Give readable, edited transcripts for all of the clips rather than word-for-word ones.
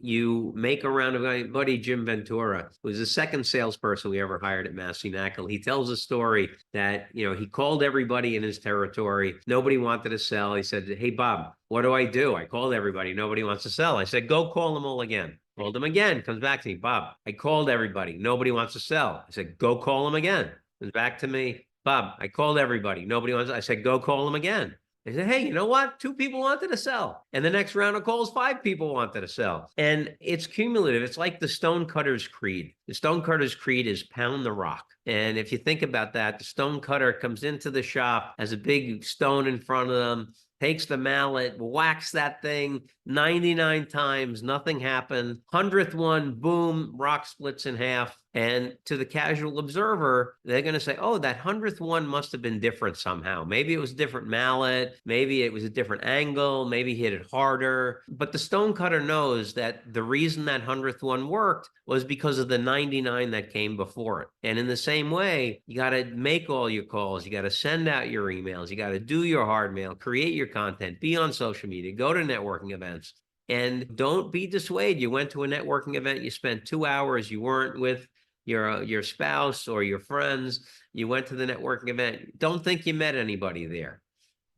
you make a round of my buddy Jim Ventura, who was the second salesperson we ever hired at Massey Knakkel. He tells a story that, he called everybody in his territory. Nobody wanted to sell. He said, "Hey, Bob, what do? I called everybody. Nobody wants to sell." I said, "Go call them all again." Called them again. Comes back to me, "Bob, I called everybody. Nobody wants to sell." I said, "Go call them again." Comes back to me, "Bob, I called everybody. Nobody wants." I said, "Go call them again." They said, "Hey, you know what? Two people wanted to sell." And the next round of calls, five people wanted to sell. And it's cumulative. It's like the Stonecutter's creed. The Stonecutter's creed is pound the rock. And if you think about that, the stonecutter comes into the shop, has a big stone in front of them, takes the mallet, whacks that thing 99 times, nothing happened. 100th one, boom, rock splits in half. And to the casual observer, they're going to say, "Oh, that 100th one must have been different somehow. Maybe it was a different mallet. Maybe it was a different angle. Maybe he hit it harder." But the stonecutter knows that the reason that 100th one worked was because of the 99 that came before it. And in the same way, you got to make all your calls. You got to send out your emails. You got to do your hard mail, create your content, be on social media, go to networking events. And don't be dissuaded. You went to a networking event, you spent 2 hours, you weren't with your spouse or your friends, you went to the networking event. Don't think you met anybody there.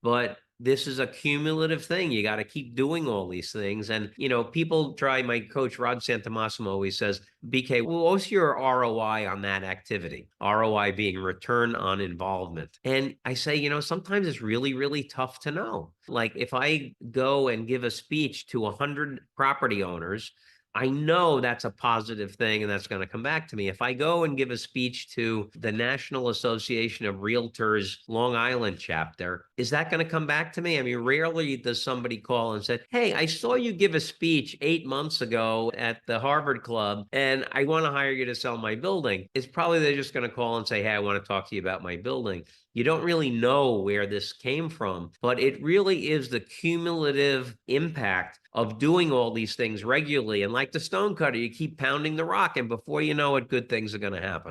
But this is a cumulative thing. You got to keep doing all these things. And, people try, my coach, Rod Santomassimo, always says, "BK, well, what's your ROI on that activity?" ROI being return on involvement. And I say, sometimes it's really, really tough to know. Like if I go and give a speech to 100 property owners, I know that's a positive thing and that's going to come back to me. If I go and give a speech to the National Association of Realtors Long Island chapter, is that going to come back to me? I mean, rarely does somebody call and say, "Hey, I saw you give a speech 8 months ago at the Harvard Club and I want to hire you to sell my building." It's probably they're just going to call and say, "Hey, I want to talk to you about my building." You don't really know where this came from, but it really is the cumulative impact of doing all these things regularly. And like the stonecutter, you keep pounding the rock, and before you know it, good things are going to happen.